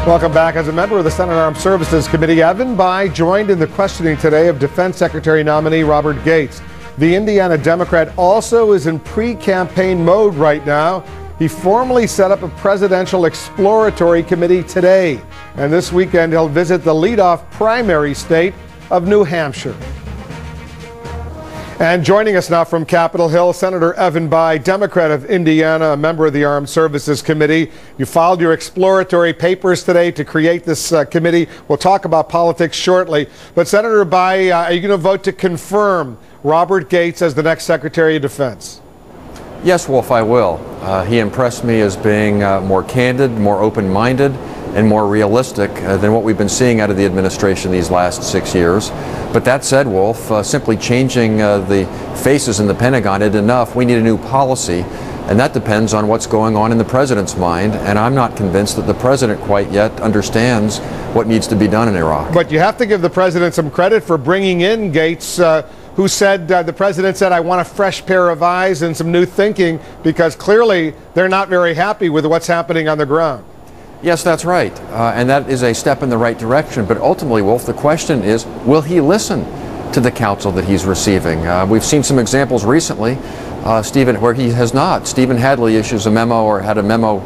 Welcome back. As a member of the Senate Armed Services Committee, Evan Bayh joined in the questioning today of Defense Secretary nominee Robert Gates. The Indiana Democrat also is in pre-campaign mode right now. He formally set up a presidential exploratory committee today. And this weekend, he'll visit the leadoff primary state of New Hampshire. And joining us now from Capitol Hill, Senator Evan Bayh, Democrat of Indiana, a member of the Armed Services Committee. You filed your exploratory papers today to create this committee. We'll talk about politics shortly. But Senator Bayh, are you going to vote to confirm Robert Gates as the next Secretary of Defense? Yes, Wolf, I will. He impressed me as being more candid, more open-minded, and more realistic than what we've been seeing out of the administration these last 6 years. But that said, Wolf, simply changing the faces in the Pentagon isn't enough. We need a new policy, and that depends on what's going on in the president's mind. And I'm not convinced that the president quite yet understands what needs to be done in Iraq. But you have to give the president some credit for bringing in Gates, who said, the president said, I want a fresh pair of eyes and some new thinking, because clearly they're not very happy with what's happening on the ground. Yes, that's right. And that is a step in the right direction. But ultimately, Wolf, the question is, will he listen to the counsel that he's receiving? We've seen some examples recently, Stephen, where he has not. Stephen Hadley issues a memo, or had a memo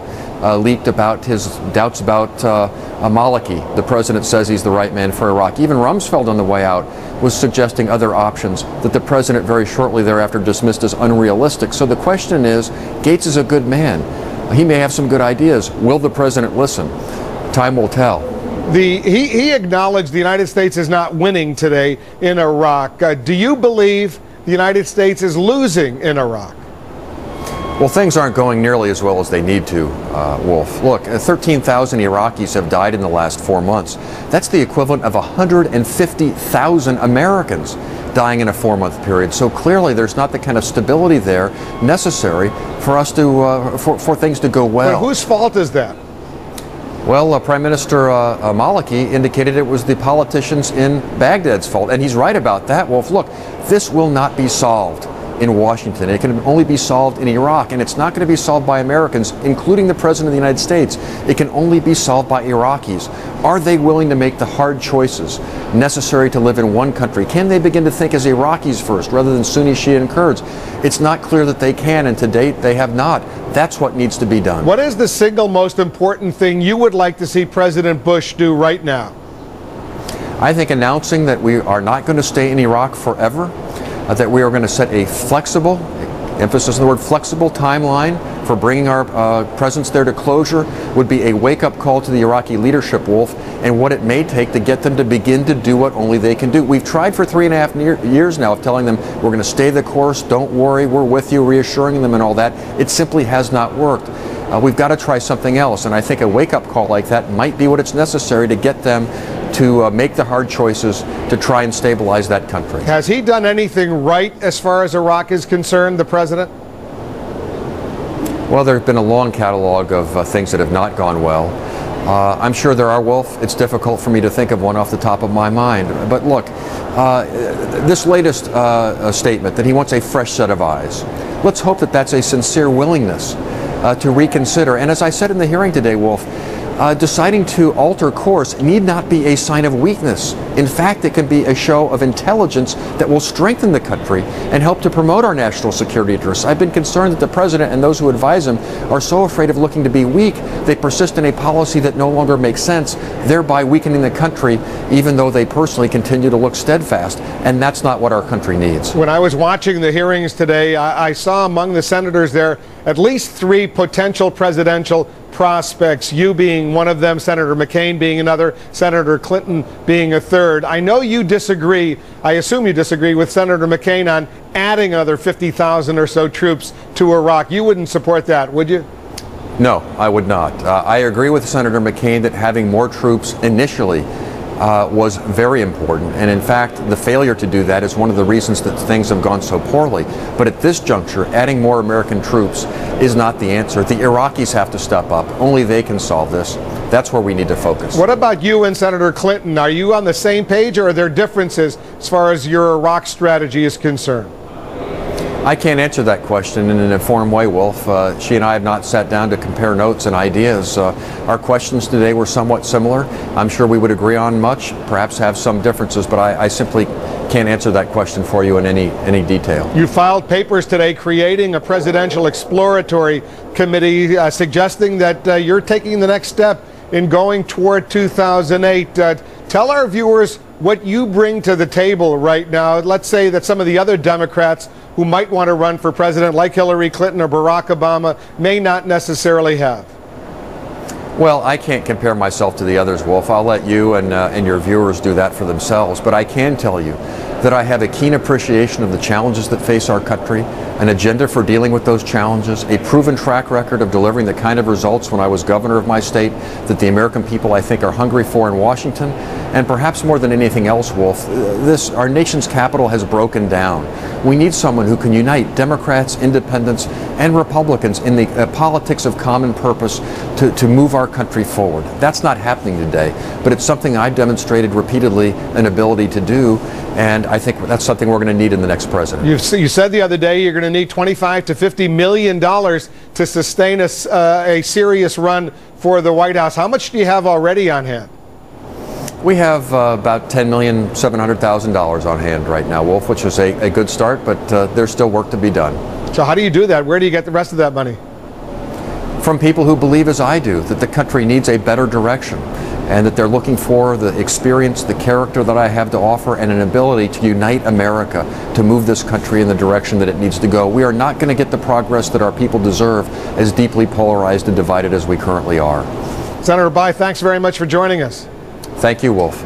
leaked about his doubts about Maliki. The president says he's the right man for Iraq. Even Rumsfeld on the way out was suggesting other options that the president very shortly thereafter dismissed as unrealistic. So the question is, Gates is a good man. He may have some good ideas. Will the president listen? Time will tell. He acknowledged the United States is not winning today in Iraq. Do you believe the United States is losing in Iraq? Well, things aren't going nearly as well as they need to, Wolf. Look, 13,000 Iraqis have died in the last 4 months. That's the equivalent of 150,000 Americans dying in a 4-month period. So clearly there's not the kind of stability there necessary for us to for things to go well. But whose fault is that? Well, Prime Minister Maliki indicated it was the politicians in Baghdad's fault, and he's right about that, Wolf. Look, this will not be solved in Washington. It can only be solved in Iraq, and it's not going to be solved by Americans, including the President of the United States. It can only be solved by Iraqis. Are they willing to make the hard choices necessary to live in one country? Can they begin to think as Iraqis first, rather than Sunni, Shia, and Kurds? It's not clear that they can, and to date they have not. That's what needs to be done. What is the single most important thing you would like to see President Bush do right now? I think announcing that we are not going to stay in Iraq forever, that we are going to set a flexible, emphasis on the word flexible, timeline for bringing our presence there to closure would be a wake-up call to the Iraqi leadership, Wolf, and what it may take to get them to begin to do what only they can do. We've tried for 3.5 years now of telling them we're going to stay the course, don't worry, we're with you, reassuring them and all that. It simply has not worked. We've got to try something else, and I think a wake-up call like that might be what it's necessary to get them to make the hard choices to try and stabilize that country. Has he done anything right as far as Iraq is concerned, the president? Well, there's been a long catalog of things that have not gone well. I'm sure there are, Wolf. It's difficult for me to think of one off the top of my mind. But look, this latest statement that he wants a fresh set of eyes, let's hope that that's a sincere willingness to reconsider. And as I said in the hearing today, Wolf, deciding to alter course need not be a sign of weakness. In fact, it can be a show of intelligence that will strengthen the country and help to promote our national security interests. I've been concerned that the president and those who advise him are so afraid of looking to be weak, they persist in a policy that no longer makes sense, thereby weakening the country, even though they personally continue to look steadfast. And that's not what our country needs. When I was watching the hearings today, I saw among the senators there at least 3 potential presidential prospects, you being one of them, Senator McCain being another, Senator Clinton being a third. I know you disagree, I assume you disagree with Senator McCain on adding another 50,000 or so troops to Iraq. You wouldn't support that, would you? No, I would not. I agree with Senator McCain that having more troops initially was very important, and in fact the failure to do that is one of the reasons that things have gone so poorly. But at this juncture, adding more American troops is not the answer. The Iraqis have to step up. Only they can solve this. That's where we need to focus. What about you and Senator Clinton? Are you on the same page, or are there differences as far as your Iraq strategy is concerned? I can't answer that question in an informed way, Wolf. She and I have not sat down to compare notes and ideas. Our questions today were somewhat similar. I'm sure we would agree on much, perhaps have some differences, but I simply can't answer that question for you in any detail. You filed papers today creating a presidential exploratory committee, suggesting that you're taking the next step in going toward 2008. Tell our viewers what you bring to the table right now. Let's say that some of the other Democrats who might want to run for president, like Hillary Clinton or Barack Obama, may not necessarily have. Well, I can't compare myself to the others, Wolf. I'll let you and your viewers do that for themselves. But I can tell you that I have a keen appreciation of the challenges that face our country, an agenda for dealing with those challenges, a proven track record of delivering the kind of results when I was governor of my state that the American people, I think, are hungry for in Washington. And perhaps more than anything else, Wolf, our nation's capital has broken down. We need someone who can unite Democrats, independents, and Republicans in the politics of common purpose to move our country forward. That's not happening today, but it's something I demonstrated repeatedly an ability to do, and I think that's something we're going to need in the next president. You said the other day you're going to need $25 to $50 million to sustain a serious run for the White House. How much do you have already on hand? We have about $10,700,000 on hand right now, Wolf, which is a good start, but there's still work to be done. So how do you do that? Where do you get the rest of that money? From people who believe, as I do, that the country needs a better direction, and that they're looking for the experience, the character that I have to offer, and an ability to unite America to move this country in the direction that it needs to go. We are not going to get the progress that our people deserve as deeply polarized and divided as we currently are. Senator Bayh, thanks very much for joining us. Thank you, Wolf.